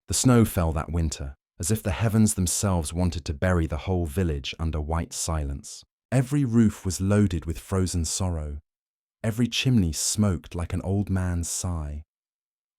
The snow fell that winter, as if the heavens themselves wanted to bury the whole village under white silence. Every roof was loaded with frozen sorrow. Every chimney smoked like an old man's sigh.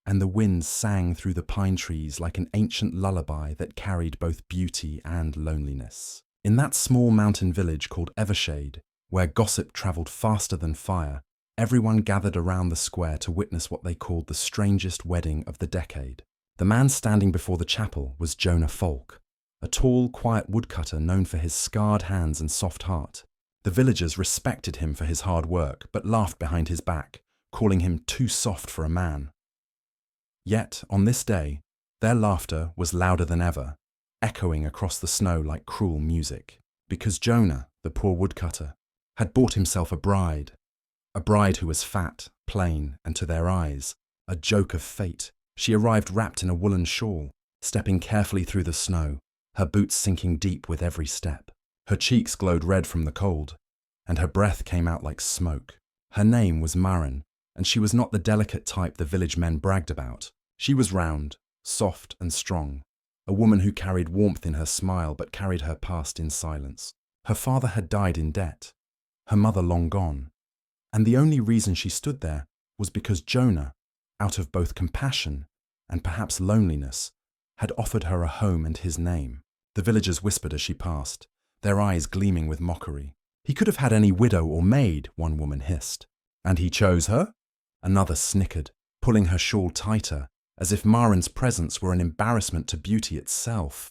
And the wind sang through the pine trees like an ancient lullaby that carried both beauty and loneliness. In that small mountain village called Evershade, where gossip travelled faster than fire, everyone gathered around the square to witness what they called the strangest wedding of the decade. The man standing before the chapel was Jonah Folk, a tall, quiet woodcutter known for his scarred hands and soft heart. The villagers respected him for his hard work, but laughed behind his back, calling him too soft for a man. Yet, on this day, their laughter was louder than ever, echoing across the snow like cruel music, because Jonah, the poor woodcutter, had bought himself a bride who was fat, plain, and to their eyes, a joke of fate. She arrived wrapped in a woolen shawl, stepping carefully through the snow, her boots sinking deep with every step. Her cheeks glowed red from the cold, and her breath came out like smoke. Her name was Maren, and she was not the delicate type the village men bragged about. She was round, soft and strong, a woman who carried warmth in her smile but carried her past in silence. Her father had died in debt, her mother long gone, and the only reason she stood there was because Jonah, out of both compassion and perhaps loneliness, had offered her a home and his name. The villagers whispered as she passed, their eyes gleaming with mockery. He could have had any widow or maid, one woman hissed. And he chose her? Another snickered, pulling her shawl tighter, as if Maren's presence were an embarrassment to beauty itself.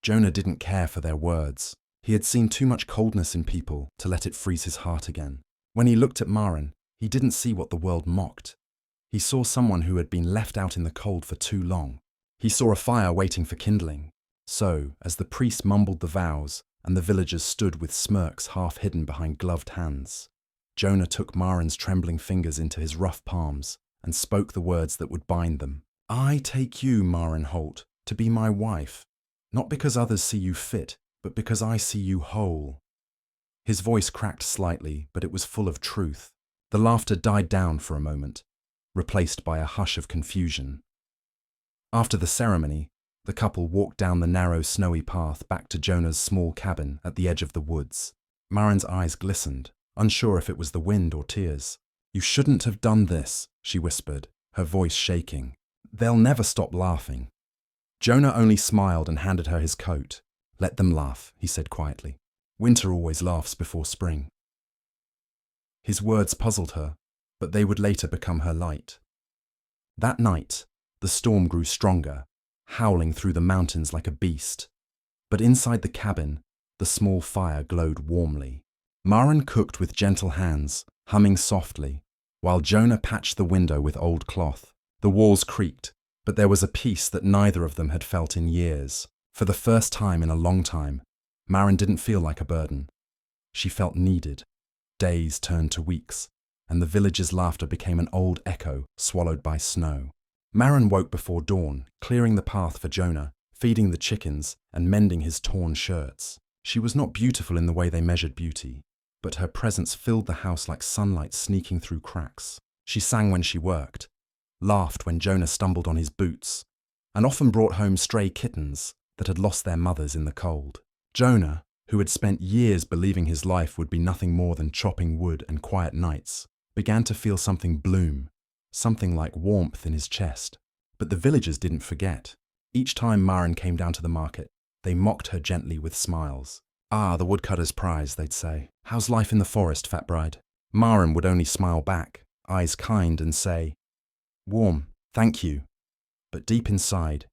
Jonah didn't care for their words. He had seen too much coldness in people to let it freeze his heart again. When he looked at Maren, he didn't see what the world mocked. He saw someone who had been left out in the cold for too long. He saw a fire waiting for kindling. So, as the priest mumbled the vows and the villagers stood with smirks half hidden behind gloved hands, Jonah took Maren's trembling fingers into his rough palms and spoke the words that would bind them. I take you, Maren Holt, to be my wife, not because others see you fit, but because I see you whole. His voice cracked slightly, but it was full of truth. The laughter died down for a moment, replaced by a hush of confusion. After the ceremony, the couple walked down the narrow, snowy path back to Jonah's small cabin at the edge of the woods. Maren's eyes glistened, unsure if it was the wind or tears. You shouldn't have done this, she whispered, her voice shaking. They'll never stop laughing. Jonah only smiled and handed her his coat. Let them laugh, he said quietly. Winter always laughs before spring. His words puzzled her, but they would later become her light. That night, the storm grew stronger, howling through the mountains like a beast. But inside the cabin, the small fire glowed warmly. Maren cooked with gentle hands, humming softly, while Jonah patched the window with old cloth. The walls creaked, but there was a peace that neither of them had felt in years. For the first time in a long time, Maren didn't feel like a burden. She felt needed. Days turned to weeks, and the village's laughter became an old echo swallowed by snow. Maren woke before dawn, clearing the path for Jonah, feeding the chickens, and mending his torn shirts. She was not beautiful in the way they measured beauty, but her presence filled the house like sunlight sneaking through cracks. She sang when she worked, laughed when Jonah stumbled on his boots, and often brought home stray kittens that had lost their mothers in the cold. Jonah, who had spent years believing his life would be nothing more than chopping wood and quiet nights, began to feel something bloom, something like warmth in his chest. But the villagers didn't forget. Each time Maren came down to the market, they mocked her gently with smiles. Ah, the woodcutter's prize, they'd say. How's life in the forest, fat bride? Maren would only smile back, eyes kind, and say, warm, thank you. But deep inside,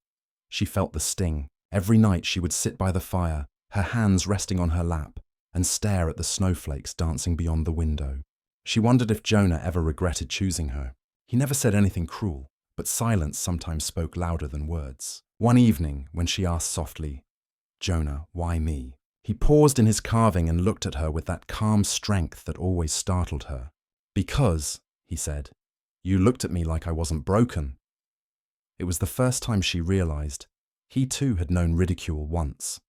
she felt the sting. Every night she would sit by the fire, her hands resting on her lap, and stare at the snowflakes dancing beyond the window. She wondered if Jonah ever regretted choosing her. He never said anything cruel, but silence sometimes spoke louder than words. One evening, when she asked softly, Jonah, why me? He paused in his carving and looked at her with that calm strength that always startled her. Because, he said, you looked at me like I wasn't broken. It was the first time she realized he too had known ridicule once.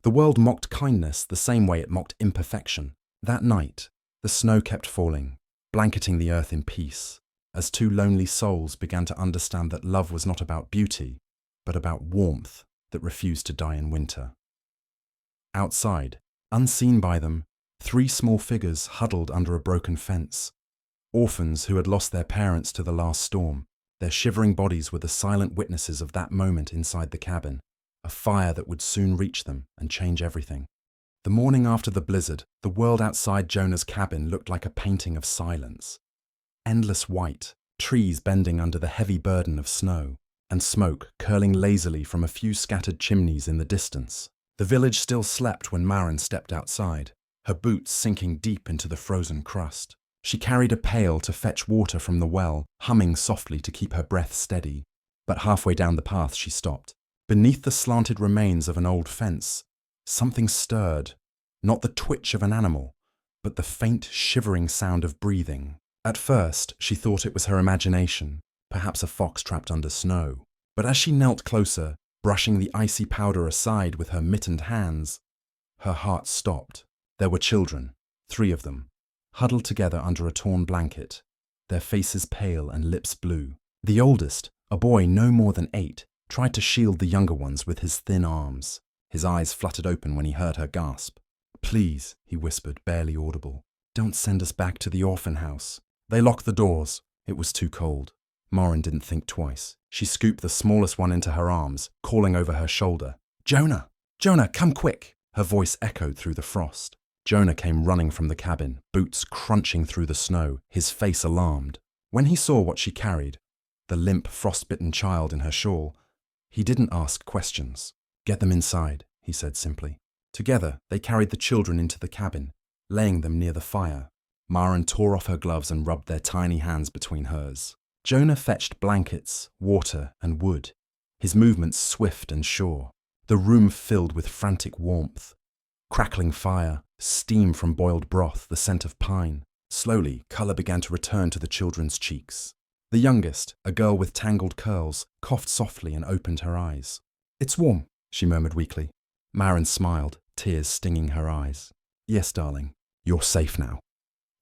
The world mocked kindness the same way it mocked imperfection. That night, the snow kept falling, blanketing the earth in peace, as two lonely souls began to understand that love was not about beauty, but about warmth that refused to die in winter. Outside, unseen by them, 3 small figures huddled under a broken fence. Orphans who had lost their parents to the last storm. Their shivering bodies were the silent witnesses of that moment inside the cabin, a fire that would soon reach them and change everything. The morning after the blizzard, the world outside Jonah's cabin looked like a painting of silence. Endless white, trees bending under the heavy burden of snow, and smoke curling lazily from a few scattered chimneys in the distance. The village still slept when Maren stepped outside, her boots sinking deep into the frozen crust. She carried a pail to fetch water from the well, humming softly to keep her breath steady. But halfway down the path she stopped. Beneath the slanted remains of an old fence, something stirred, not the twitch of an animal, but the faint, shivering sound of breathing. At first, she thought it was her imagination, perhaps a fox trapped under snow. But as she knelt closer, brushing the icy powder aside with her mittened hands, her heart stopped. There were children, 3 of them, huddled together under a torn blanket, their faces pale and lips blue. The oldest, a boy no more than 8, tried to shield the younger ones with his thin arms. His eyes fluttered open when he heard her gasp. "Please," he whispered, barely audible, "don't send us back to the orphan house. They locked the doors." It was too cold. Maren didn't think twice. She scooped the smallest one into her arms, calling over her shoulder, "Jonah! Jonah, come quick!" Her voice echoed through the frost. Jonah came running from the cabin, boots crunching through the snow, his face alarmed. When he saw what she carried, the limp, frostbitten child in her shawl, he didn't ask questions. "Get them inside," he said simply. Together, they carried the children into the cabin, laying them near the fire. Maren tore off her gloves and rubbed their tiny hands between hers. Jonah fetched blankets, water, and wood, his movements swift and sure. The room filled with frantic warmth. Crackling fire, steam from boiled broth, the scent of pine. Slowly, colour began to return to the children's cheeks. The youngest, a girl with tangled curls, coughed softly and opened her eyes. "It's warm," she murmured weakly. Maren smiled, tears stinging her eyes. "Yes, darling, you're safe now."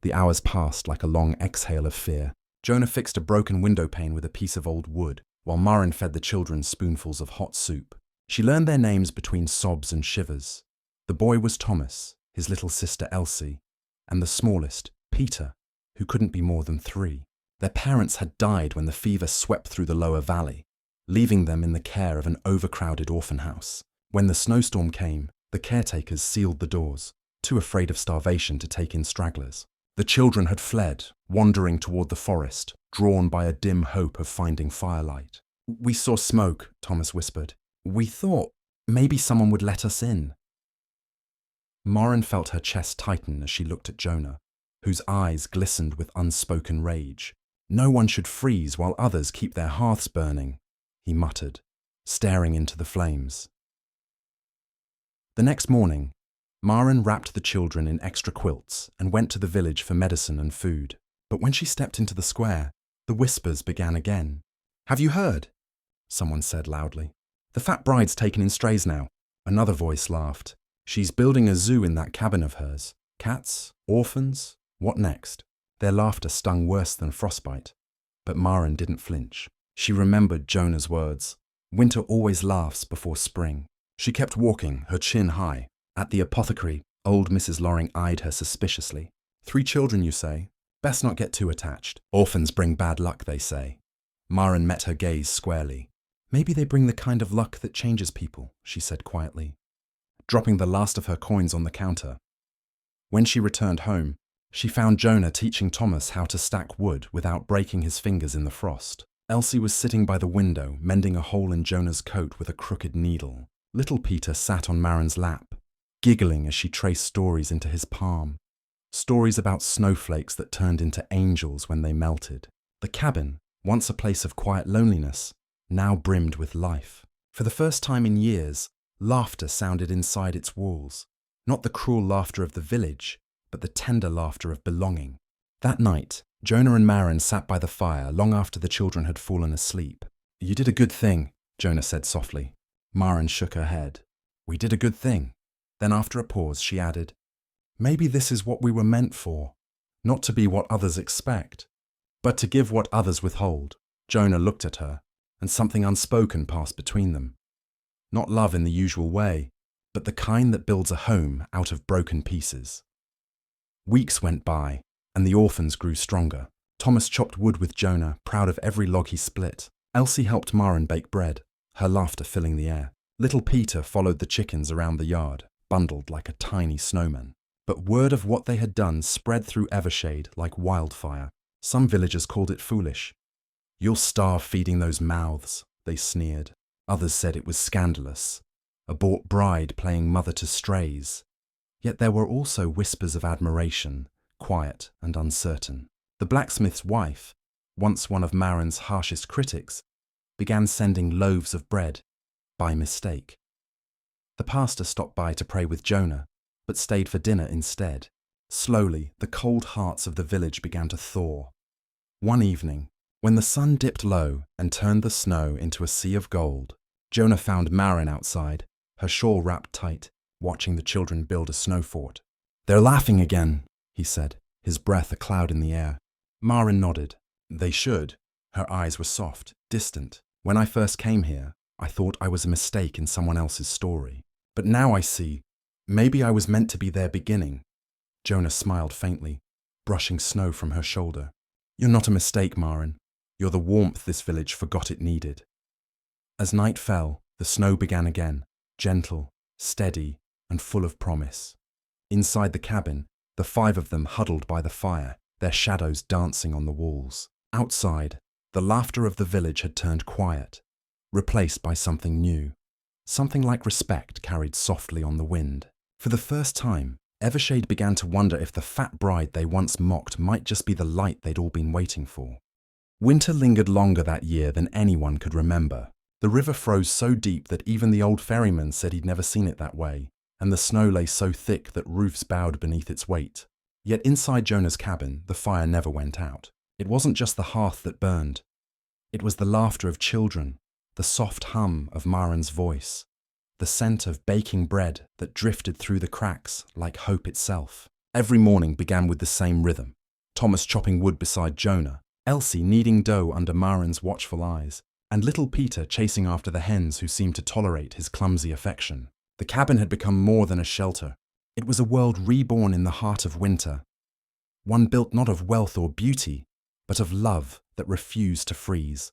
The hours passed like a long exhale of fear. Jonah fixed a broken window pane with a piece of old wood, while Maren fed the children spoonfuls of hot soup. She learned their names between sobs and shivers. The boy was Thomas, his little sister Elsie, and the smallest, Peter, who couldn't be more than 3. Their parents had died when the fever swept through the lower valley, leaving them in the care of an overcrowded orphan house. When the snowstorm came, the caretakers sealed the doors, too afraid of starvation to take in stragglers. The children had fled, wandering toward the forest, drawn by a dim hope of finding firelight. "We saw smoke," Thomas whispered. "We thought maybe someone would let us in." Maren felt her chest tighten as she looked at Jonah, whose eyes glistened with unspoken rage. "No one should freeze while others keep their hearths burning," he muttered, staring into the flames. The next morning, Maren wrapped the children in extra quilts and went to the village for medicine and food. But when she stepped into the square, the whispers began again. "Have you heard?" someone said loudly. "The fat bride's taken in strays now." Another voice laughed. "She's building a zoo in that cabin of hers. Cats? Orphans? What next?" Their laughter stung worse than frostbite. But Maren didn't flinch. She remembered Jonah's words. Winter always laughs before spring. She kept walking, her chin high. At the apothecary, old Mrs. Loring eyed her suspiciously. "3 children, you say? Best not get too attached. Orphans bring bad luck, they say." Maren met her gaze squarely. "Maybe they bring the kind of luck that changes people," she said quietly, dropping the last of her coins on the counter. When she returned home, she found Jonah teaching Thomas how to stack wood without breaking his fingers in the frost. Elsie was sitting by the window, mending a hole in Jonah's coat with a crooked needle. Little Peter sat on Maren's lap, giggling as she traced stories into his palm. Stories about snowflakes that turned into angels when they melted. The cabin, once a place of quiet loneliness, now brimmed with life. For the first time in years, laughter sounded inside its walls. Not the cruel laughter of the village, but the tender laughter of belonging. That night, Jonah and Maren sat by the fire long after the children had fallen asleep. "You did a good thing," Jonah said softly. Maren shook her head. "We did a good thing." Then after a pause, she added, "Maybe this is what we were meant for, not to be what others expect, But to give what others withhold, Jonah looked at her, and something unspoken passed between them. Not love in the usual way, but the kind that builds a home out of broken pieces. Weeks went by, and the orphans grew stronger. Thomas chopped wood with Jonah, proud of every log he split. Elsie helped Maren bake bread, her laughter filling the air. Little Peter followed the chickens around the yard, bundled like a tiny snowman. But word of what they had done spread through Evershade like wildfire. Some villagers called it foolish. "You'll starve feeding those mouths," they sneered. Others said it was scandalous, a bought bride playing mother to strays. Yet there were also whispers of admiration, quiet and uncertain. The blacksmith's wife, once one of Maren's harshest critics, began sending loaves of bread by mistake. The pastor stopped by to pray with Jonah, but stayed for dinner instead. Slowly, the cold hearts of the village began to thaw. One evening, when the sun dipped low and turned the snow into a sea of gold, Jonah found Maren outside, her shawl wrapped tight, watching the children build a snow fort. "They're laughing again," he said, his breath a cloud in the air. Maren nodded. "They should." Her eyes were soft, distant. "When I first came here, I thought I was a mistake in someone else's story. But now I see, maybe I was meant to be their beginning." Jonah smiled faintly, brushing snow from her shoulder. "You're not a mistake, Maren. You're the warmth this village forgot it needed." As night fell, the snow began again, gentle, steady, and full of promise. Inside the cabin, the 5 of them huddled by the fire, their shadows dancing on the walls. Outside, the laughter of the village had turned quiet, replaced by something new, something like respect carried softly on the wind. For the first time, Evershade began to wonder if the fat bride they once mocked might just be the light they'd all been waiting for. Winter lingered longer that year than anyone could remember. The river froze so deep that even the old ferryman said he'd never seen it that way, and the snow lay so thick that roofs bowed beneath its weight. Yet inside Jonah's cabin, the fire never went out. It wasn't just the hearth that burned. It was the laughter of children, the soft hum of Maren's voice, the scent of baking bread that drifted through the cracks like hope itself. Every morning began with the same rhythm. Thomas chopping wood beside Jonah, Elsie kneading dough under Maren's watchful eyes, and little Peter chasing after the hens who seemed to tolerate his clumsy affection. The cabin had become more than a shelter. It was a world reborn in the heart of winter, one built not of wealth or beauty, but of love that refused to freeze.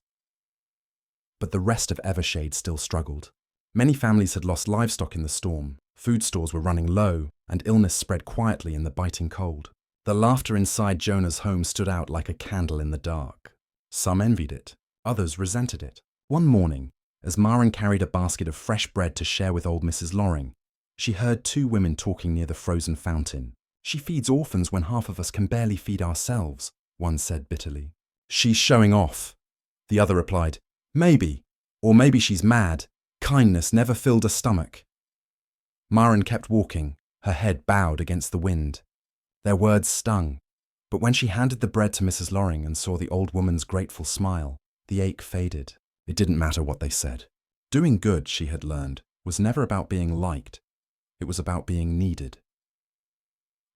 But the rest of Evershade still struggled. Many families had lost livestock in the storm, food stores were running low, and illness spread quietly in the biting cold. The laughter inside Jonah's home stood out like a candle in the dark. Some envied it, others resented it. One morning, as Maren carried a basket of fresh bread to share with old Mrs. Loring, she heard 2 women talking near the frozen fountain. "She feeds orphans when half of us can barely feed ourselves," one said bitterly. "She's showing off," the other replied. "Maybe, or maybe she's mad. Kindness never filled a stomach." Maren kept walking, her head bowed against the wind. Their words stung, but when she handed the bread to Mrs. Loring and saw the old woman's grateful smile, the ache faded. It didn't matter what they said. Doing good, she had learned, was never about being liked. It was about being needed.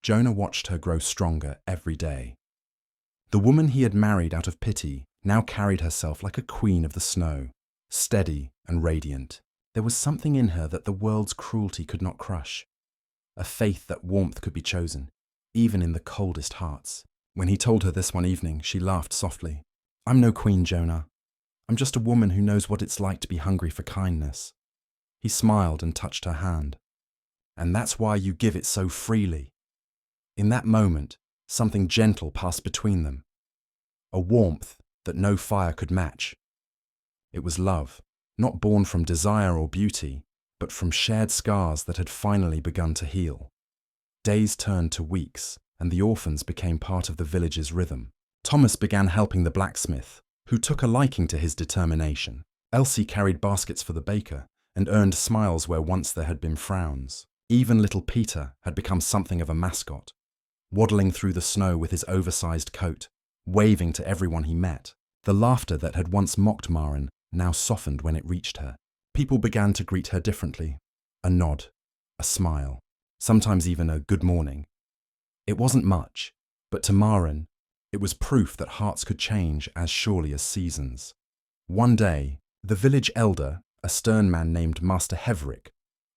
Jonah watched her grow stronger every day. The woman he had married out of pity now carried herself like a queen of the snow, steady and radiant. There was something in her that the world's cruelty could not crush, a faith that warmth could be chosen, even in the coldest hearts. When he told her this one evening, she laughed softly. "I'm no queen, Jonah. I'm just a woman who knows what it's like to be hungry for kindness." He smiled and touched her hand. "And that's why you give it so freely." In that moment, something gentle passed between them, a warmth that no fire could match. It was love, not born from desire or beauty, but from shared scars that had finally begun to heal. Days turned to weeks, and the orphans became part of the village's rhythm. Thomas began helping the blacksmith, who took a liking to his determination. Elsie carried baskets for the baker and earned smiles where once there had been frowns. Even little Peter had become something of a mascot, waddling through the snow with his oversized coat, waving to everyone he met. The laughter that had once mocked Maren now softened when it reached her. People began to greet her differently. A nod, a smile, sometimes even a good morning. It wasn't much, but to Maren, It was proof that hearts could change as surely as seasons. One day, the village elder, a stern man named Master Heverick,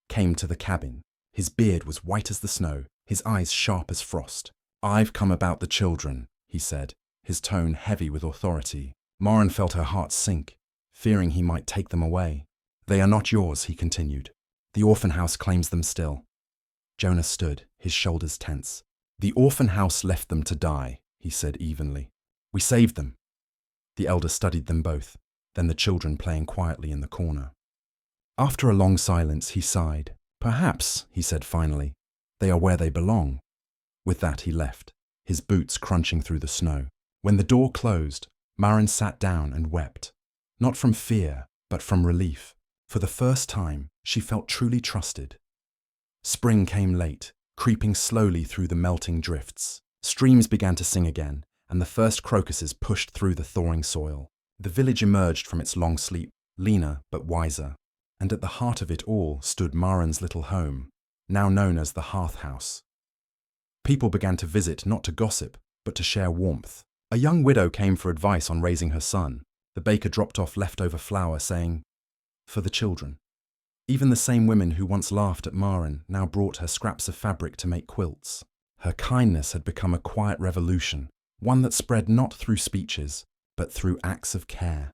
came to the cabin. His beard was white as the snow, his eyes sharp as frost. "I've come about the children," he said, his tone heavy with authority. Maren felt her heart sink, fearing he might take them away. "They are not yours," he continued. "The orphan house claims them still." Jonah stood, his shoulders tense. "The orphan house left them to die," he said evenly. "We saved them." The elder studied them both, then the children playing quietly in the corner. After a long silence, he sighed. "Perhaps," he said finally, "they are where they belong." With that, he left, his boots crunching through the snow. When the door closed, Maren sat down and wept. Not from fear, but from relief. For the first time, she felt truly trusted. Spring came late, creeping slowly through the melting drifts. Streams began to sing again, and the first crocuses pushed through the thawing soil. The village emerged from its long sleep, leaner but wiser. And at the heart of it all stood Maren's little home, now known as the Hearth House. People began to visit not to gossip, but to share warmth. A young widow came for advice on raising her son. The baker dropped off leftover flour, saying, "For the children." Even the same women who once laughed at Maren now brought her scraps of fabric to make quilts. Her kindness had become a quiet revolution, one that spread not through speeches, but through acts of care.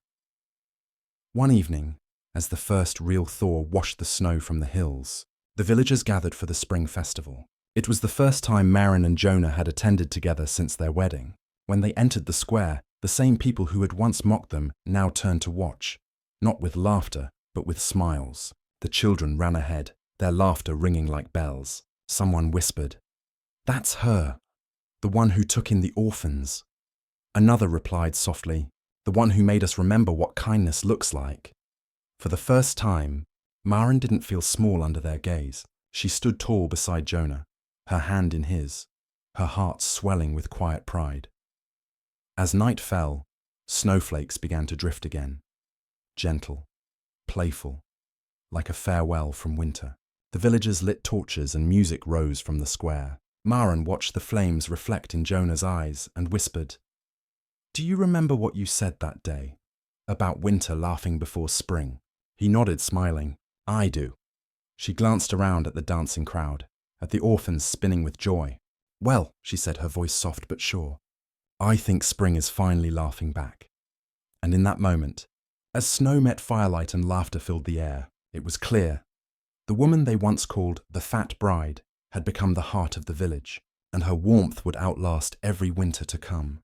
One evening, as the first real thaw washed the snow from the hills, the villagers gathered for the spring festival. It was the first time Maren and Jonah had attended together since their wedding. When they entered the square, the same people who had once mocked them now turned to watch, not with laughter, but with smiles. The children ran ahead, their laughter ringing like bells. Someone whispered, "That's her, the one who took in the orphans." Another replied softly, "The one who made us remember what kindness looks like." For the first time, Maren didn't feel small under their gaze. She stood tall beside Jonah, her hand in his, her heart swelling with quiet pride. As night fell, snowflakes began to drift again, gentle, playful, like a farewell from winter. The villagers lit torches and music rose from the square. Maren watched the flames reflect in Jonah's eyes and whispered, "Do you remember what you said that day, about winter laughing before spring?" He nodded, smiling. "I do." She glanced around at the dancing crowd, at the orphans spinning with joy. "Well," she said, her voice soft but sure, "I think spring is finally laughing back." And in that moment, as snow met firelight and laughter filled the air, it was clear. The woman they once called the Fat Bride had become the heart of the village, and her warmth would outlast every winter to come.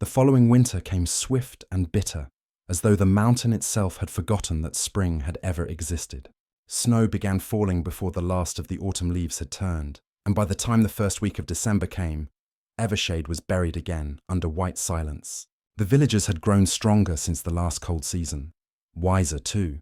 The following winter came swift and bitter, as though the mountain itself had forgotten that spring had ever existed. Snow began falling before the last of the autumn leaves had turned, and by the time the first week of December came, Evershade was buried again under white silence. The villagers had grown stronger since the last cold season, wiser too,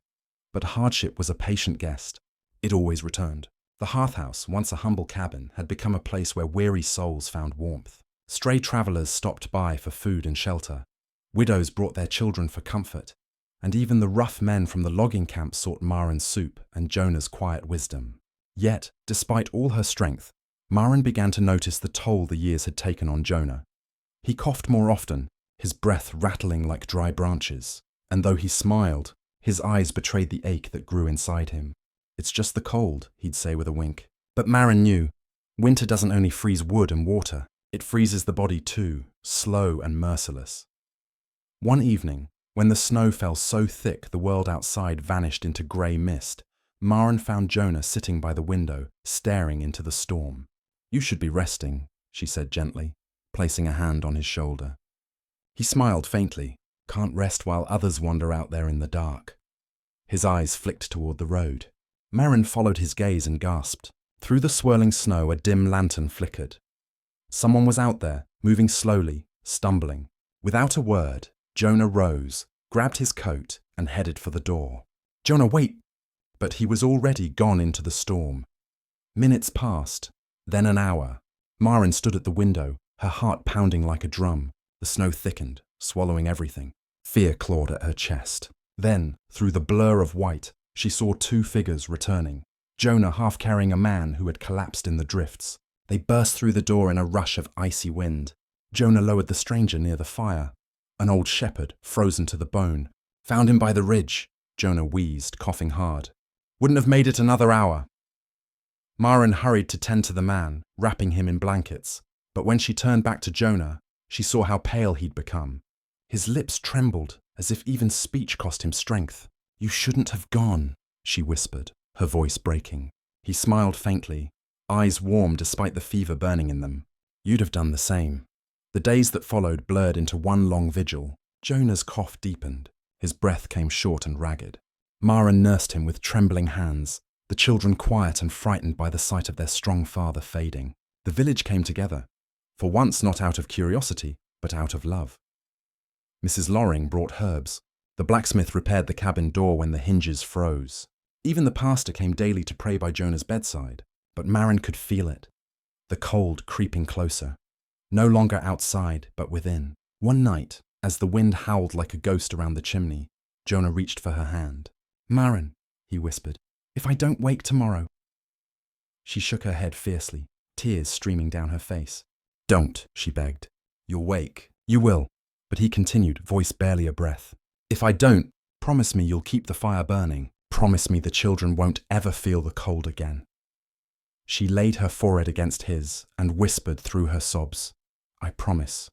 but hardship was a patient guest. It always returned. The Hearth House, once a humble cabin, had become a place where weary souls found warmth. Stray travellers stopped by for food and shelter. Widows brought their children for comfort, and even the rough men from the logging camp sought Maren's soup and Jonah's quiet wisdom. Yet, despite all her strength, Maren began to notice the toll the years had taken on Jonah. He coughed more often, his breath rattling like dry branches, and though he smiled, his eyes betrayed the ache that grew inside him. "It's just the cold," he'd say with a wink. But Maren knew, winter doesn't only freeze wood and water, it freezes the body too, slow and merciless. One evening, when the snow fell so thick the world outside vanished into grey mist, Maren found Jonah sitting by the window, staring into the storm. "You should be resting," she said gently, placing a hand on his shoulder. He smiled faintly. "Can't rest while others wander out there in the dark." His eyes flicked toward the road. Maren followed his gaze and gasped. Through the swirling snow, a dim lantern flickered. Someone was out there, moving slowly, stumbling. Without a word, Jonah rose, grabbed his coat, and headed for the door. "Jonah, wait!" But he was already gone into the storm. Minutes passed, then an hour. Maren stood at the window, her heart pounding like a drum. The snow thickened, swallowing everything. Fear clawed at her chest. Then, through the blur of white, she saw two figures returning. Jonah half carrying a man who had collapsed in the drifts. They burst through the door in a rush of icy wind. Jonah lowered the stranger near the fire. An old shepherd, frozen to the bone. Found him by the ridge, Jonah wheezed, coughing hard. Wouldn't have made it another hour. Maren hurried to tend to the man, wrapping him in blankets. But when she turned back to Jonah, she saw how pale he'd become. His lips trembled, as if even speech cost him strength. "You shouldn't have gone," she whispered, her voice breaking. He smiled faintly, eyes warm despite the fever burning in them. "You'd have done the same." The days that followed blurred into one long vigil. Jonah's cough deepened. His breath came short and ragged. Maren nursed him with trembling hands, the children quiet and frightened by the sight of their strong father fading. The village came together, for once not out of curiosity, but out of love. Mrs. Loring brought herbs. The blacksmith repaired the cabin door when the hinges froze. Even the pastor came daily to pray by Jonah's bedside, but Maren could feel it. The cold creeping closer. No longer outside, but within. One night, as the wind howled like a ghost around the chimney, Jonah reached for her hand. "Maren," he whispered, "if I don't wake tomorrow." She shook her head fiercely, tears streaming down her face. "Don't," she begged. "You'll wake. You will." But he continued, voice barely a breath. "If I don't, promise me you'll keep the fire burning. Promise me the children won't ever feel the cold again." She laid her forehead against his and whispered through her sobs, "I promise."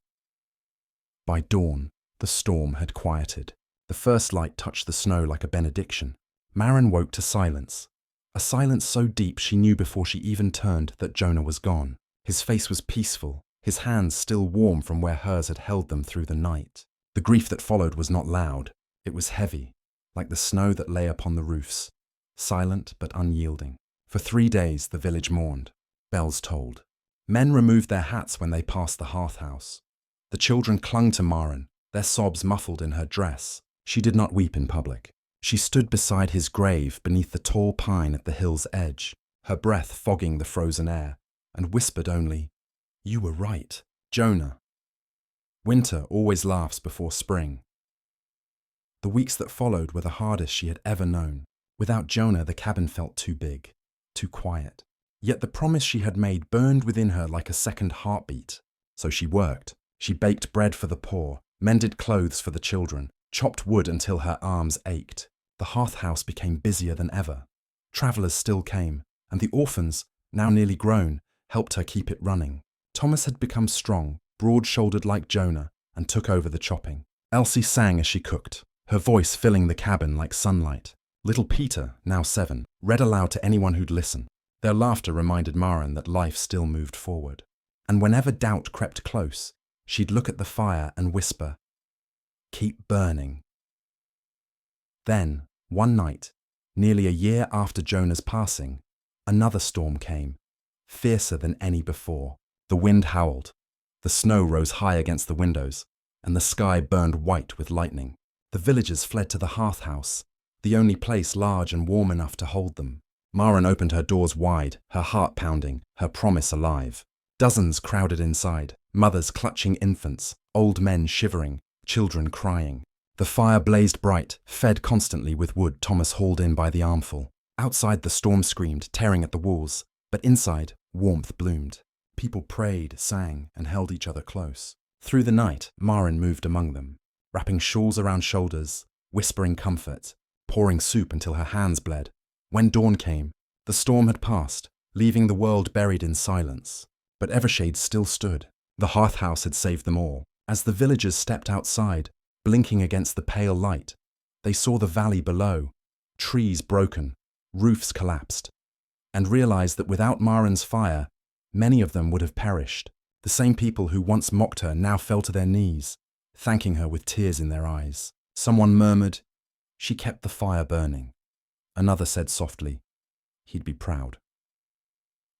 By dawn, the storm had quieted. The first light touched the snow like a benediction. Maren woke to silence. A silence so deep she knew before she even turned that Jonah was gone. His face was peaceful, his hands still warm from where hers had held them through the night. The grief that followed was not loud. It was heavy, like the snow that lay upon the roofs, silent but unyielding. For 3 days the village mourned. Bells tolled. Men removed their hats when they passed the hearth house. The children clung to Maren, their sobs muffled in her dress. She did not weep in public. She stood beside his grave beneath the tall pine at the hill's edge, her breath fogging the frozen air, and whispered only, "You were right, Jonah." Winter always laughs before spring. The weeks that followed were the hardest she had ever known. Without Jonah, the cabin felt too big, too quiet. Yet the promise she had made burned within her like a second heartbeat. So she worked. She baked bread for the poor, mended clothes for the children, chopped wood until her arms ached. The hearth house became busier than ever. Travellers still came, and the orphans, now nearly grown, helped her keep it running. Thomas had become strong, broad-shouldered like Jonah, and took over the chopping. Elsie sang as she cooked, her voice filling the cabin like sunlight. Little Peter, now 7, read aloud to anyone who'd listen. Their laughter reminded Maren that life still moved forward. And whenever doubt crept close, she'd look at the fire and whisper, "Keep burning." Then, one night, nearly a year after Jonah's passing, another storm came, fiercer than any before. The wind howled, the snow rose high against the windows, and the sky burned white with lightning. The villagers fled to the hearth house, the only place large and warm enough to hold them. Maren opened her doors wide, her heart pounding, her promise alive. Dozens crowded inside, mothers clutching infants, old men shivering, children crying. The fire blazed bright, fed constantly with wood Thomas hauled in by the armful. Outside the storm screamed, tearing at the walls, but inside warmth bloomed. People prayed, sang, and held each other close. Through the night, Maren moved among them, wrapping shawls around shoulders, whispering comfort, pouring soup until her hands bled. When dawn came, the storm had passed, leaving the world buried in silence. But Evershade still stood. The hearth house had saved them all. As the villagers stepped outside, blinking against the pale light, they saw the valley below, trees broken, roofs collapsed, and realized that without Maren's fire, many of them would have perished. The same people who once mocked her now fell to their knees, thanking her with tears in their eyes. Someone murmured, "She kept the fire burning." Another said softly, "He'd be proud."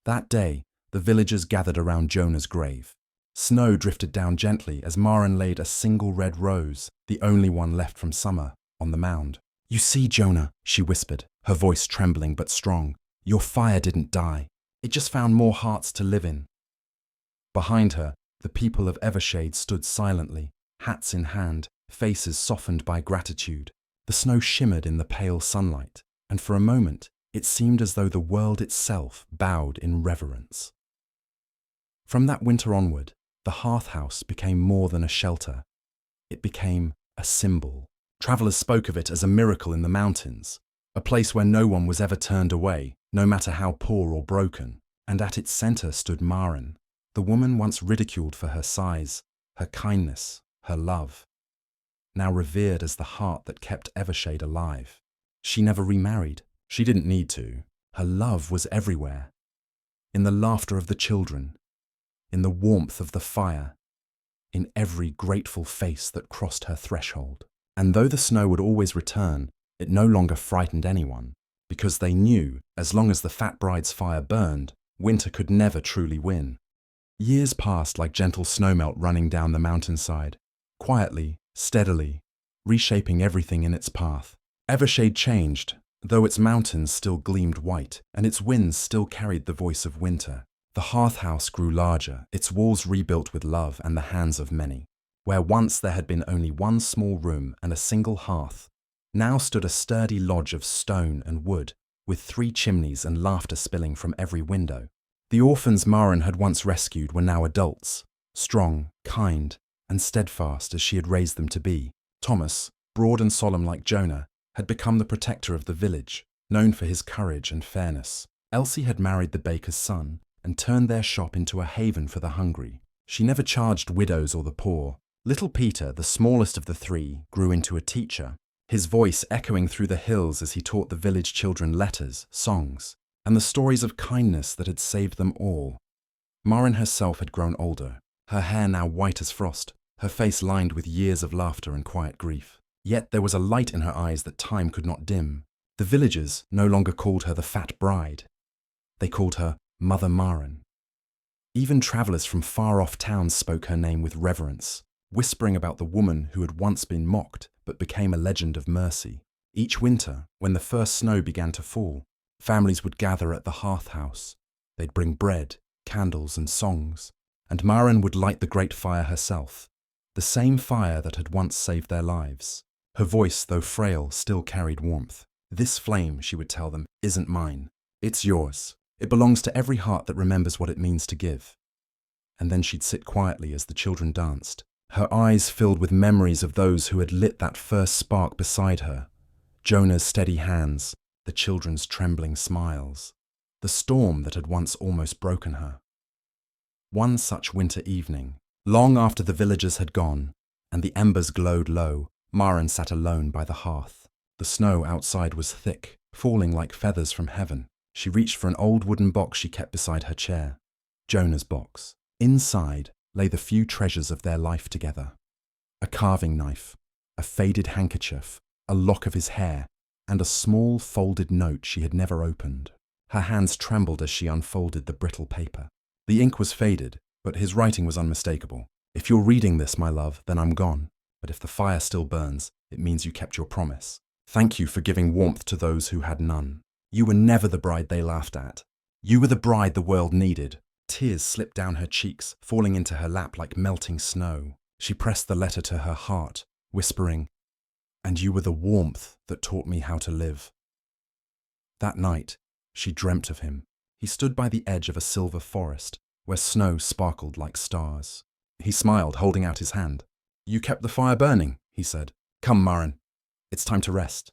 That day, the villagers gathered around Jonah's grave. Snow drifted down gently as Maren laid a single red rose, the only one left from summer, on the mound. "You see, Jonah," she whispered, her voice trembling but strong, "your fire didn't die. It just found more hearts to live in." Behind her, the people of Evershade stood silently, hats in hand, faces softened by gratitude. The snow shimmered in the pale sunlight, and for a moment, it seemed as though the world itself bowed in reverence. From that winter onward, The hearth house became more than a shelter. It became a symbol. Travelers spoke of it as a miracle in the mountains, a place where no one was ever turned away, no matter how poor or broken. And at its center stood Maren, the woman once ridiculed for her size, her kindness, her love, now revered as the heart that kept Evershade alive. She never remarried. She didn't need to. Her love was everywhere. In the laughter of the children, in the warmth of the fire, in every grateful face that crossed her threshold. And though the snow would always return, it no longer frightened anyone, because they knew, as long as the fat bride's fire burned, winter could never truly win. Years passed like gentle snowmelt running down the mountainside, quietly, steadily, reshaping everything in its path. Evershade changed, though its mountains still gleamed white, and its winds still carried the voice of winter. The hearth house grew larger, its walls rebuilt with love and the hands of many. Where once there had been only one small room and a single hearth, now stood a sturdy lodge of stone and wood, with 3 chimneys and laughter spilling from every window. The orphans Maren had once rescued were now adults, strong, kind, and steadfast as she had raised them to be. Thomas, broad and solemn like Jonah, had become the protector of the village, known for his courage and fairness. Elsie had married the baker's son and turned their shop into a haven for the hungry. She never charged widows or the poor. Little Peter, the smallest of the 3, grew into a teacher, his voice echoing through the hills as he taught the village children letters, songs, and the stories of kindness that had saved them all. Maren herself had grown older, her hair now white as frost, her face lined with years of laughter and quiet grief. Yet there was a light in her eyes that time could not dim. The villagers no longer called her the fat bride. They called her Mother Maren. Even travelers from far-off towns spoke her name with reverence, whispering about the woman who had once been mocked but became a legend of mercy. Each winter, when the first snow began to fall, families would gather at the hearth house. They'd bring bread, candles, and songs, and Maren would light the great fire herself, the same fire that had once saved their lives. Her voice, though frail, still carried warmth. This flame, she would tell them, isn't mine. It's yours. It belongs to every heart that remembers what it means to give. And then she'd sit quietly as the children danced, her eyes filled with memories of those who had lit that first spark beside her. Jonah's steady hands, the children's trembling smiles, the storm that had once almost broken her. One such winter evening, long after the villagers had gone, and the embers glowed low, Maren sat alone by the hearth. The snow outside was thick, falling like feathers from heaven. She reached for an old wooden box she kept beside her chair. Jonah's box. Inside lay the few treasures of their life together. A carving knife, a faded handkerchief, a lock of his hair, and a small folded note she had never opened. Her hands trembled as she unfolded the brittle paper. The ink was faded, but his writing was unmistakable. If you're reading this, my love, then I'm gone. But if the fire still burns, it means you kept your promise. Thank you for giving warmth to those who had none. You were never the bride they laughed at. You were the bride the world needed. Tears slipped down her cheeks, falling into her lap like melting snow. She pressed the letter to her heart, whispering, "And you were the warmth that taught me how to live." That night, she dreamt of him. He stood by the edge of a silver forest, where snow sparkled like stars. He smiled, holding out his hand. "You kept the fire burning," he said. "Come, Maren. It's time to rest."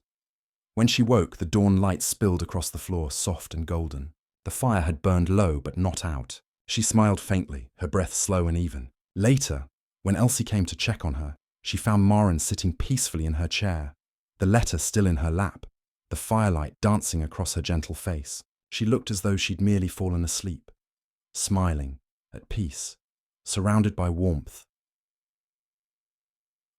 When she woke, the dawn light spilled across the floor, soft and golden. The fire had burned low, but not out. She smiled faintly, her breath slow and even. Later, when Elsie came to check on her, she found Maren sitting peacefully in her chair, the letter still in her lap, the firelight dancing across her gentle face. She looked as though she'd merely fallen asleep, smiling, at peace, surrounded by warmth.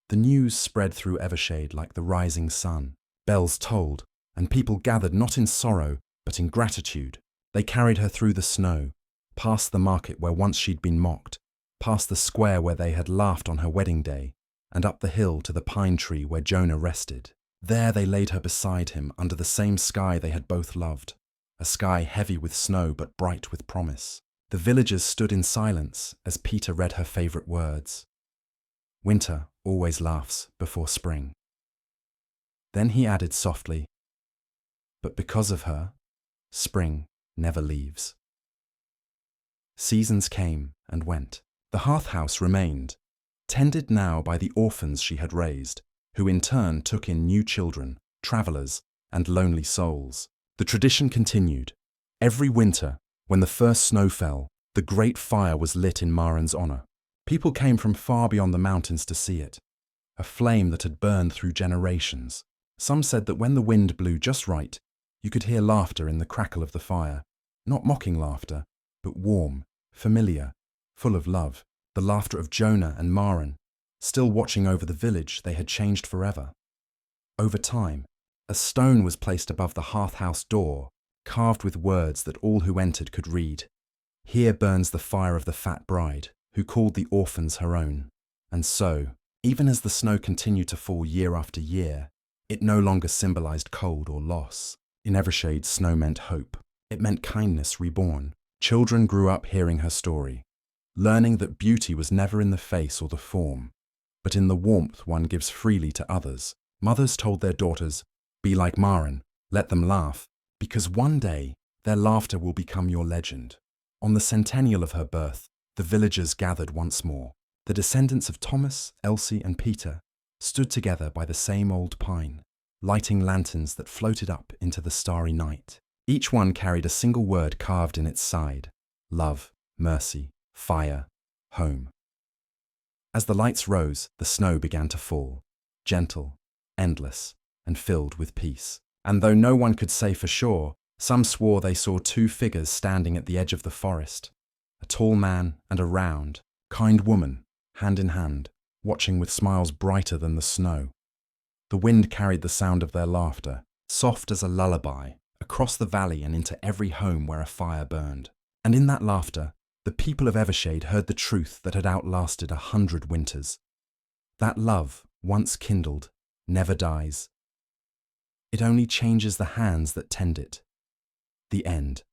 The news spread through Evershade like the rising sun. Bells tolled, and people gathered not in sorrow, but in gratitude. They carried her through the snow, past the market where once she'd been mocked, past the square where they had laughed on her wedding day, and up the hill to the pine tree where Jonah rested. There they laid her beside him under the same sky they had both loved, a sky heavy with snow but bright with promise. The villagers stood in silence as Peter read her favourite words. Winter always laughs before spring. Then he added softly, but because of her, spring never leaves. Seasons came and went. The hearth house remained, tended now by the orphans she had raised, who in turn took in new children, travellers, and lonely souls. The tradition continued. Every winter, when the first snow fell, the great fire was lit in Maren's honour. People came from far beyond the mountains to see it, a flame that had burned through generations. Some said that when the wind blew just right, you could hear laughter in the crackle of the fire, not mocking laughter, but warm, familiar, full of love, the laughter of Jonah and Maren, still watching over the village they had changed forever. Over time, a stone was placed above the hearth house door, carved with words that all who entered could read. Here burns the fire of the fat bride, who called the orphans her own. And so, even as the snow continued to fall year after year, it no longer symbolized cold or loss. In Evershade, snow meant hope. It meant kindness reborn. Children grew up hearing her story, learning that beauty was never in the face or the form, but in the warmth one gives freely to others. Mothers told their daughters, "Be like Maren, let them laugh, because one day their laughter will become your legend." On the centennial of her birth, the villagers gathered once more. The descendants of Thomas, Elsie, and Peter stood together by the same old pine, lighting lanterns that floated up into the starry night. Each one carried a single word carved in its side: love, mercy, fire, home. As the lights rose, the snow began to fall, gentle, endless, and filled with peace. And though no one could say for sure, some swore they saw two figures standing at the edge of the forest, a tall man and a round, kind woman, hand in hand, watching with smiles brighter than the snow. The wind carried the sound of their laughter, soft as a lullaby, across the valley and into every home where a fire burned. And in that laughter, the people of Evershade heard the truth that had outlasted 100 winters. That love, once kindled, never dies. It only changes the hands that tend it. The end.